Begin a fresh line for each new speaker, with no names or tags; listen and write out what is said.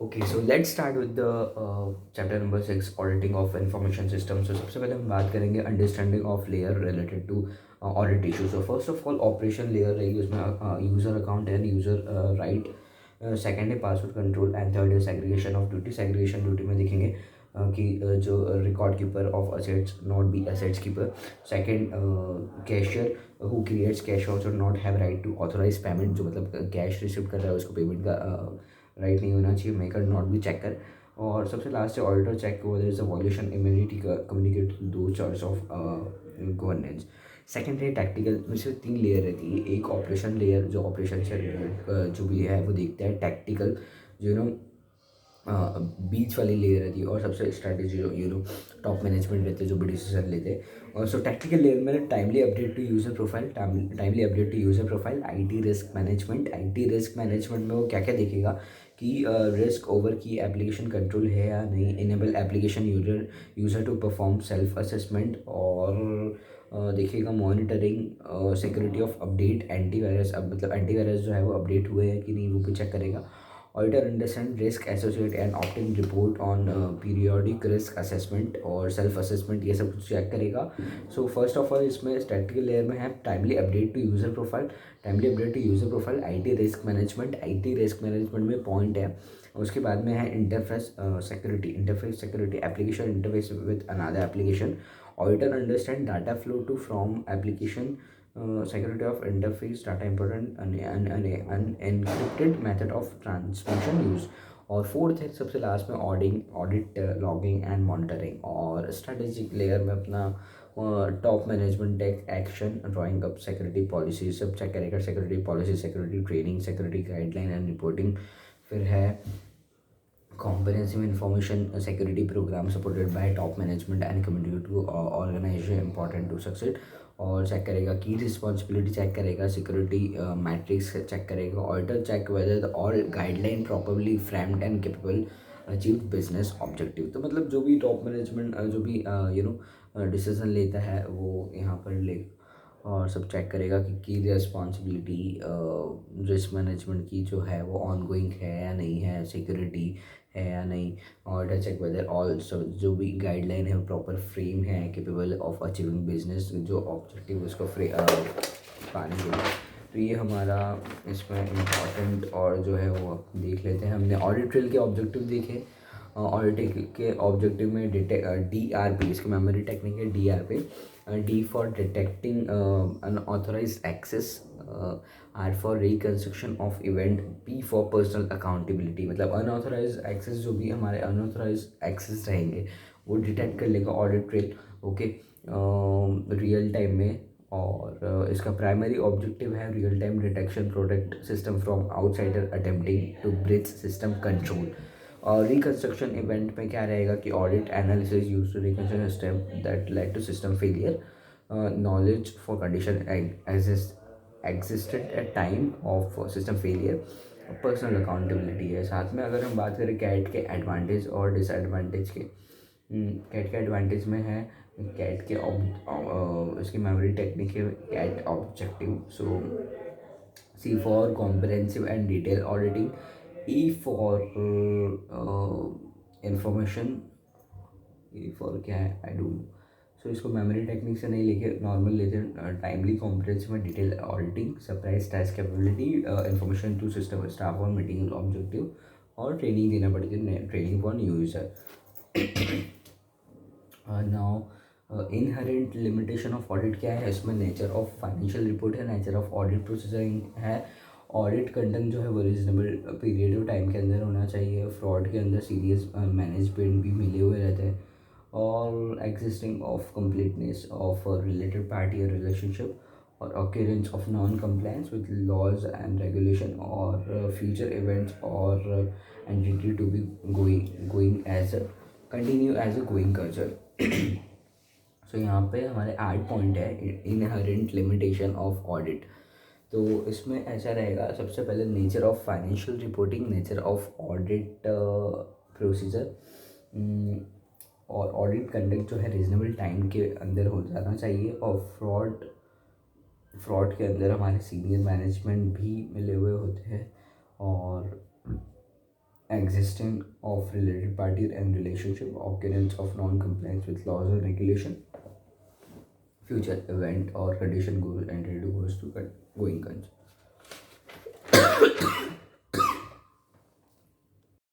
Okay, so let's start with the chapter number 6, auditing of information system. So सबसे पहले हम बात करेंगे understanding of layer related to audit issue. So first of all operation layer रहेगी, उसमें user account and user right, second है password control and third है segregation of duty. Segregation duty में देखेंगे कि जो record keeper of assets not be assets keeper. Second, cashier who creates cash out not have right to authorise payment, जो मतलब cash receive कर रहा है उसको पेमेंट का राइट नहीं होना चाहिए, मेकर नॉट बी चेकर। और सबसे लास्ट है auditor check whether is a evolution immunity का communicate to charge of governance. Second है टैक्टिकल, में से 3 लेयर रहती है। एक ऑपरेशन लेयर जो ऑपरेशन से रिलेटेड जो भी है वो देखता है। टैक्टिकल जो बीच वाली लेयर रहती है। और सबसे स्ट्रैटेजी जो टॉप मैनेजमेंट रहते हैं जो भी डिसीजन लेते हैं। और सो टैक्टिकल लेयर में timely update to user profile, timely update to user profile. IT risk management, IT risk management में वो क्या क्या देखेगा कि रिस्क ओवर की एप्लीकेशन कंट्रोल है या नहीं। Enable application user to perform self assessment. और देखिएगा monitoring security of update, antivirus, अब मतलब एंटीवायरस जो है वो अपडेट हुए हैं कि नहीं वो भी चेक करेगा। Auditor understand risk associate and opting report on periodic risk assessment और सेल्फ असेसमेंट, ये सब कुछ चेक करेगा। सो फर्स्ट ऑफ ऑल इसमें स्टैटिकल लेयर में है timely update to user profile, timely update to user profile. IT risk management, IT risk management में point है। उसके बाद में है interface security, interface security, application interface with another application. Auditor understand data flow to from application, security of interface data important unencrypted method of transmission use। और fourth है सबसे last में ऑडिट लॉगिंग एंड मॉनिटरिंग। और strategic layer में अपना top management action, drawing up security policy सब check करेगा। Security policy, security training, security guideline and reporting. फिर है comprehensive information security program supported by top management and community to organization important to succeed। और चेक करेगा की responsibility, check करेगा security matrix, check करेगा auditor check whether all guideline properly framed and capable achieve business objective. तो मतलब जो भी टॉप मैनेजमेंट जो भी डिसीजन लेता है वो यहाँ पर ले और सब चेक करेगा कि रिस्पॉन्सिबिलिटी रिस्क मैनेजमेंट की जो है वो ऑनगोइंग है या नहीं है, सिक्योरिटी है या नहीं। और चेक वेदर ऑल जो भी गाइडलाइन है वो प्रॉपर फ्रेम है, कैपेबल ऑफ अचीविंग बिजनेस जो ऑब्जेक्टिव उसको पाने के लिए। तो ये हमारा इसमें इम्पॉर्टेंट और जो है वो देख लेते हैं। हमने ऑडिट ट्रेल के ऑब्जेक्टिव देखे। ऑडिट के ऑब्जेक्टिव में DRP, इसकी मेमोरी टेक्निक है DRP। D for detecting unauthorised access, R for reconstruction of event, P for personal accountability. मतलब अनऑथराइज्ड एक्सेस जो भी हमारे अनऑथराइज्ड एक्सेस रहेंगे वो डिटेक्ट कर लेगा audit trail, okay, real time में। और इसका प्राइमरी ऑब्जेक्टिव है real time detection, protect system from outsider attempting to bridge system control. और रिकंस्ट्रक्शन इवेंट में क्या रहेगा कि audit analysis use to reconstruction system that led to system failure, knowledge for condition existed at time of system failure, personal accountability है साथ में। अगर हम बात करें कैट के एडवांटेज और डिसएडवांटेज के, कैट के एडवांटेज में है कैट के इसकी मेमोरी टेक्निक है CAT objective. So C for comprehensive and detailed auditing, E for information, E for क्या है आई डोंट नो। सो इसको मेमोरी टेक्निक से नहीं लेके नॉर्मल लेते हैं। टाइमली कॉम्प्रिहेंसिव में detail auditing, surprise test capability, information to system staff और मीटिंग ऑब्जेक्टिव। और ट्रेनिंग देना पड़ेगी, training for new user. Now inherent limitation of audit क्या है, इसमें नेचर ऑफ फाइनेंशियल रिपोर्ट है, नेचर ऑफ ऑडिट प्रोसीजरिंग है। ऑडिट कंडक्ट जो है वो रीजनेबल पीरियड ऑफ टाइम के अंदर होना चाहिए। फ्रॉड के अंदर सीरियस मैनेजमेंट भी मिले हुए रहते हैं। और existing of completeness of related party relationship और occurrence of non-compliance with laws and regulation or future events or entity to be going as a continue as a going culture। सो यहाँ पे हमारे 8 पॉइंट है इनहेरेंट लिमिटेशन ऑफ ऑडिट। तो इसमें ऐसा रहेगा, सबसे पहले nature of financial reporting, nature of audit procedure, और ऑडिट कंडक्ट जो है रीजनेबल टाइम के अंदर हो जाना चाहिए। और फ्रॉड के अंदर हमारे सीनियर मैनेजमेंट भी मिले हुए होते हैं। और existence of related parties and relationship, occurrence of non-compliance with laws or regulation, future event or condition goes entered goes to going concern.